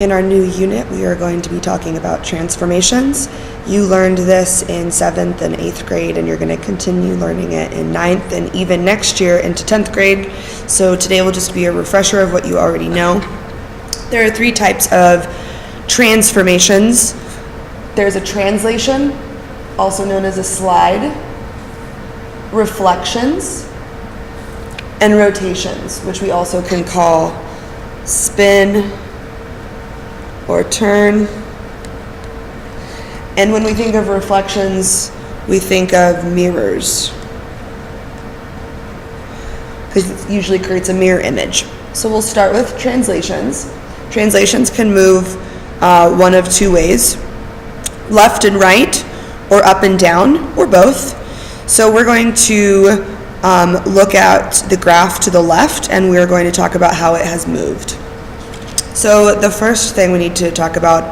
In our new unit, we are going to be talking about transformations. You learned this in 7th and 8th grade, and you're going to continue learning it in 9th and even next year into 10th grade. So today will just be a refresher of what you already know. There are 3 types of transformations. There's a translation, also known as a slide, reflections, and rotations, which we also can call spin or turn. And when we think of reflections, we think of mirrors, because it usually creates a mirror image. So we'll start with translations. Translations can move one of 2 ways: left and right, or up and down, or both. So we're going to look at the graph to the left, and we're going to talk about how it has moved. So the first thing we need to talk about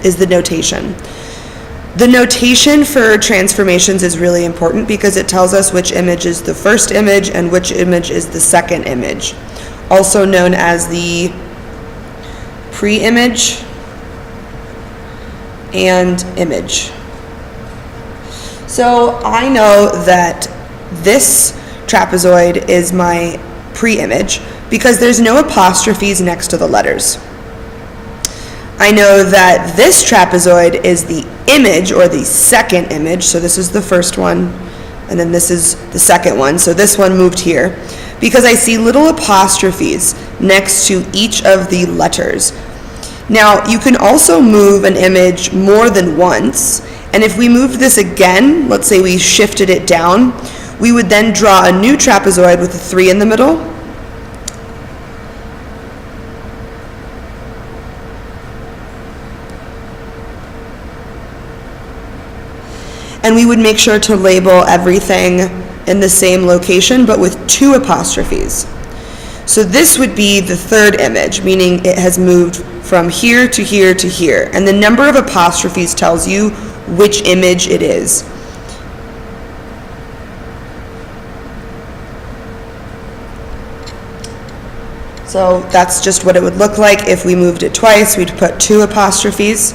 is the notation. The notation for transformations is really important because it tells us which image is the first image and which image is the second image, also known as the pre-image and image. So I know that this trapezoid is my pre-image because there's no apostrophes next to the letters. I know that this trapezoid is the image, or the second image, so this is the first one, and then this is the second one, so this one moved here, because I see little apostrophes next to each of the letters. Now, you can also move an image more than once, and if we moved this again, let's say we shifted it down, we would then draw a new trapezoid with a 3 in the middle, and we would make sure to label everything in the same location, but with 2 apostrophes. So this would be the third image, meaning it has moved from here to here to here. And the number of apostrophes tells you which image it is. So that's just what it would look like if we moved it twice. We'd put 2 apostrophes.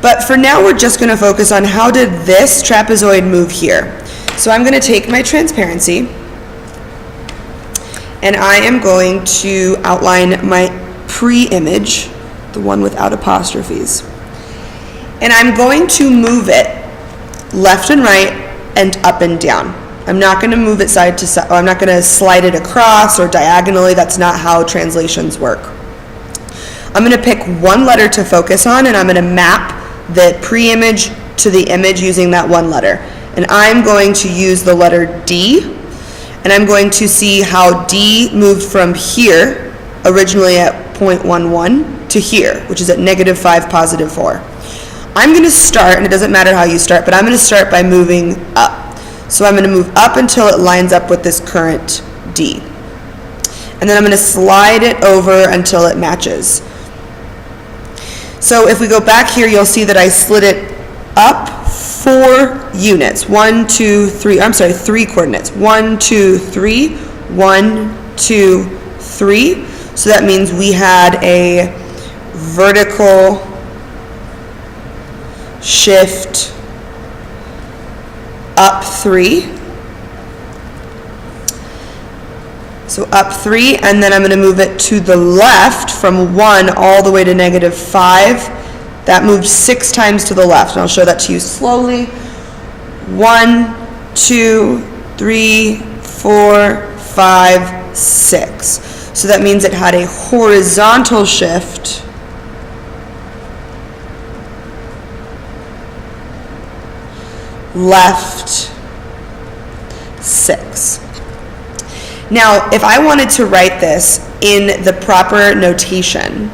But for now, we're just going to focus on how did this trapezoid move here. So I'm going to take my transparency, and I am going to outline my pre-image, the one without apostrophes. And I'm going to move it left and right and up and down. I'm not going to move it side to side, or I'm not going to slide it across or diagonally. That's not how translations work. I'm going to pick one letter to focus on, and I'm going to map the pre-image to the image using that one letter. And I'm going to use the letter D, and I'm going to see how D moved from here, originally at 0.11, to here, which is at -5, +4. I'm going to start, and it doesn't matter how you start, but I'm going to start by moving up. So I'm going to move up until it lines up with this current D. And then I'm going to slide it over until it matches. So if we go back here, you'll see that I slid it up 4 units. 3 coordinates. 1, 2, 3, 1, 2, 3. So that means we had a vertical shift up 3. So up 3, and then I'm going to move it to the left from 1 all the way to -5. That moved 6 times to the left, and I'll show that to you slowly. 1, 2, 3, 4, 5, 6. So that means it had a horizontal shift left 6. Now, if I wanted to write this in the proper notation,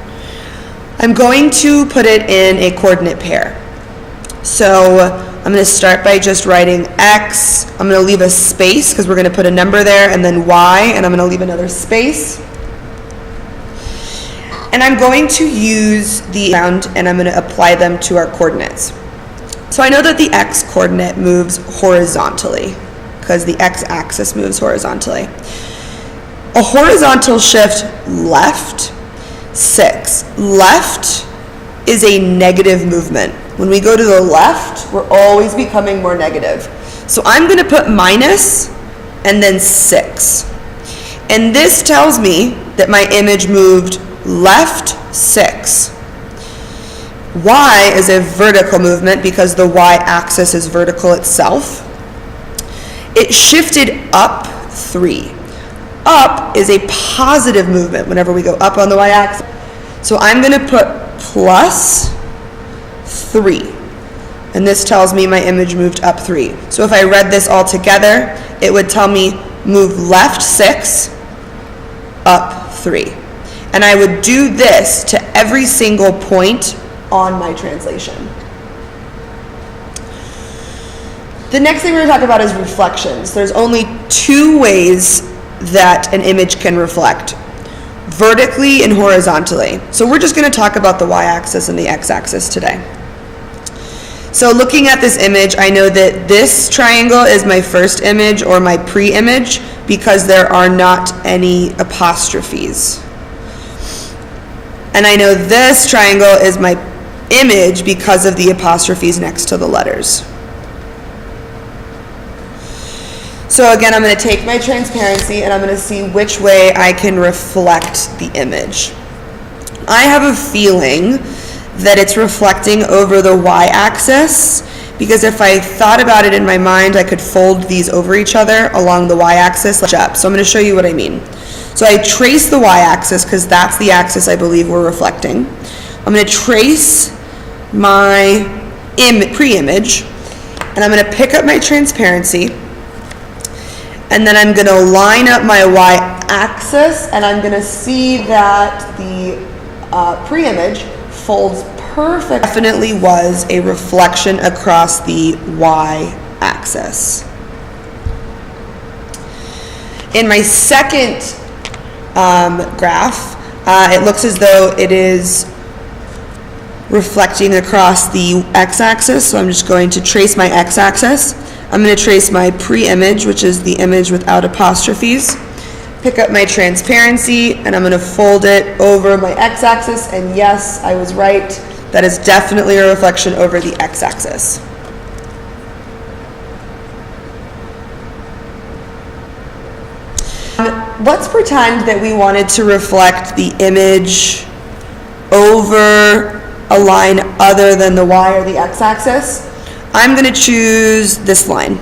I'm going to put it in a coordinate pair. So I'm going to start by just writing X. I'm going to leave a space because we're going to put a number there, and then Y, and I'm going to leave another space. And I'm going to use the round, and I'm going to apply them to our coordinates. So I know that the X coordinate moves horizontally, because the x-axis moves horizontally. A horizontal shift left 6. Left is a negative movement. When we go to the left, we're always becoming more negative. So I'm going to put minus and then 6. And this tells me that my image moved left 6. Y is a vertical movement because the y-axis is vertical itself. It shifted up 3. Up is a positive movement whenever we go up on the y-axis. So I'm going to put plus 3. And this tells me my image moved up 3. So if I read this all together, it would tell me move left 6, up 3. And I would do this to every single point on my translation. The next thing we're going to talk about is reflections. There's only 2 ways that an image can reflect: vertically and horizontally. So we're just going to talk about the y-axis and the x-axis today. So looking at this image, I know that this triangle is my first image or my pre-image because there are not any apostrophes. And I know this triangle is my image because of the apostrophes next to the letters. So again, I'm going to take my transparency and I'm going to see which way I can reflect the image. I have a feeling that it's reflecting over the y-axis because if I thought about it in my mind, I could fold these over each other along the y-axis. So I'm going to show you what I mean. So I trace the y-axis because that's the axis I believe we're reflecting. I'm going to trace my pre-image and I'm going to pick up my transparency and then I'm going to line up my y-axis and I'm going to see that the pre-image folds perfect. Definitely was a reflection across the y-axis. In my second graph, it looks as though it is reflecting across the x-axis, so I'm just going to trace my x-axis. I'm going to trace my pre-image, which is the image without apostrophes. Pick up my transparency, and I'm going to fold it over my x-axis, and yes, I was right. That is definitely a reflection over the x-axis. Let's pretend that we wanted to reflect the image over a line other than the y or the x-axis. I'm going to choose this line.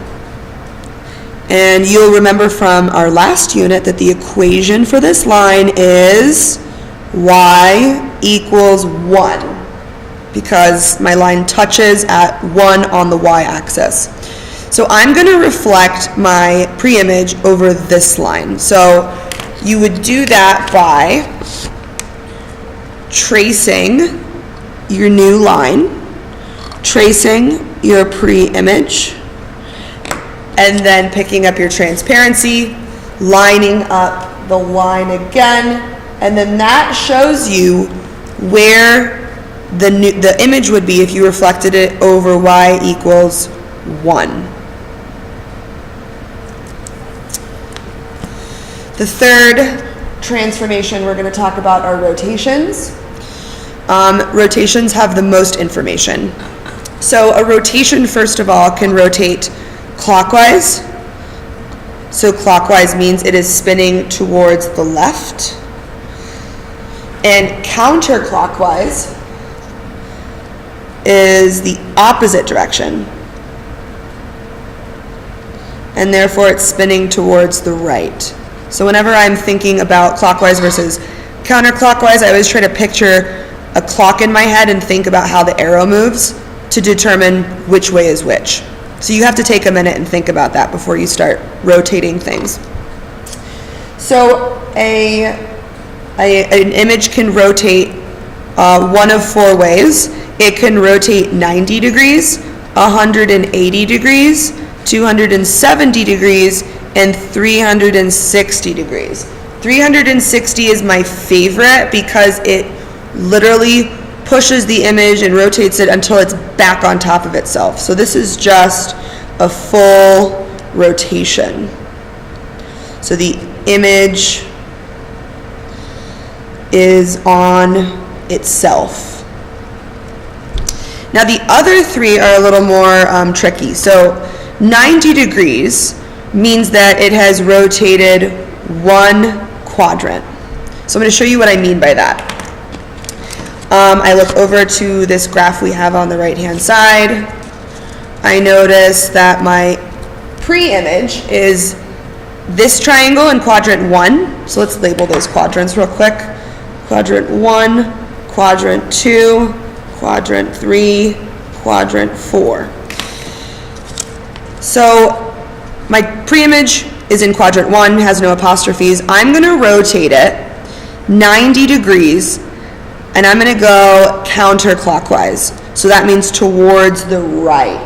And you'll remember from our last unit that the equation for this line is y equals 1 because my line touches at 1 on the y-axis. So I'm going to reflect my pre-image over this line. So you would do that by tracing your new line, tracing your pre-image, and then picking up your transparency, lining up the line again, and then that shows you where the image would be if you reflected it over y equals 1. The third transformation we're going to talk about are rotations. Rotations have the most information. So a rotation, first of all, can rotate clockwise. So clockwise means it is spinning towards the left. And counterclockwise is the opposite direction. And therefore it's spinning towards the right. So whenever I'm thinking about clockwise versus counterclockwise, I always try to picture a clock in my head and think about how the arrow moves to determine which way is which. So you have to take a minute and think about that before you start rotating things. So an image can rotate one of 4 ways. It can rotate 90 degrees, 180 degrees, 270 degrees, and 360 degrees. 360 is my favorite because it literally pushes the image and rotates it until it's back on top of itself. So this is just a full rotation. So the image is on itself. Now the other three are a little more tricky. So 90 degrees means that it has rotated one quadrant. So I'm going to show you what I mean by that. I look over to this graph we have on the right-hand side. I notice that my pre-image is this triangle in quadrant 1. So let's label those quadrants real quick. Quadrant 1, quadrant 2, quadrant 3, quadrant 4. So my pre-image is in quadrant 1, has no apostrophes. I'm going to rotate it 90 degrees, and I'm going to go counterclockwise. So that means towards the right?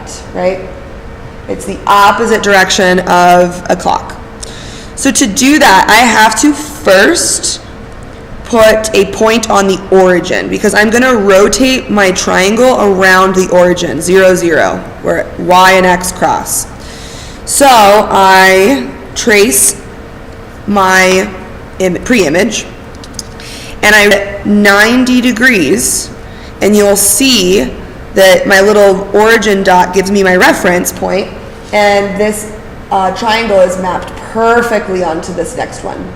It's the opposite direction of a clock. So to do that, I have to first put a point on the origin, because I'm going to rotate my triangle around the origin, 0, 0, where y and x cross. So I trace my pre-image, and I 90 degrees, and you'll see that my little origin dot gives me my reference point, and this triangle is mapped perfectly onto this next one.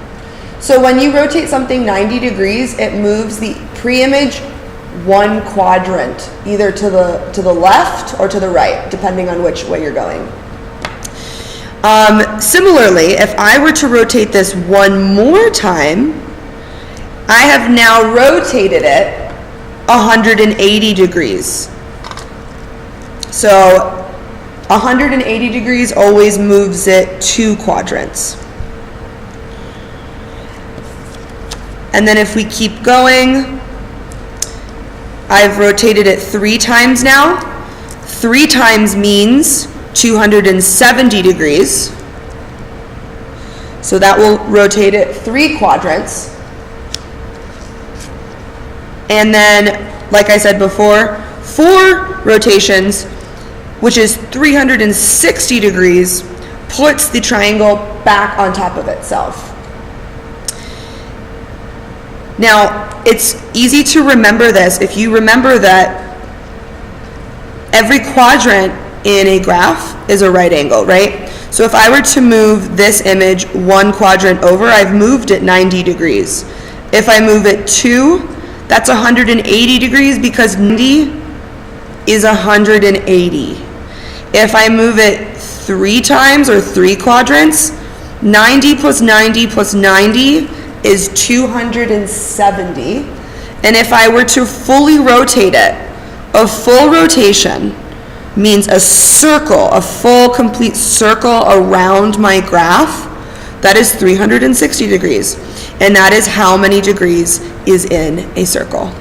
So when you rotate something 90 degrees, it moves the pre-image one quadrant, either to the left or to the right, depending on which way you're going. Similarly, if I were to rotate this one more time, I have now rotated it 180 degrees. So 180 degrees always moves it 2 quadrants. And then if we keep going, I've rotated it 3 times now. 3 times means 270 degrees. So that will rotate it 3 quadrants. And then, like I said before, 4 rotations, which is 360 degrees, puts the triangle back on top of itself. Now, it's easy to remember this if you remember that every quadrant in a graph is a right angle, right? So if I were to move this image 1 quadrant over, I've moved it 90 degrees. If I move it 2, that's 180 degrees, because 90 is 180. If I move it 3 times, or 3 quadrants, 90 plus 90 plus 90 is 270. And if I were to fully rotate it, a full rotation means a circle, a full complete circle around my graph, that is 360 degrees. And that is how many degrees is in a circle.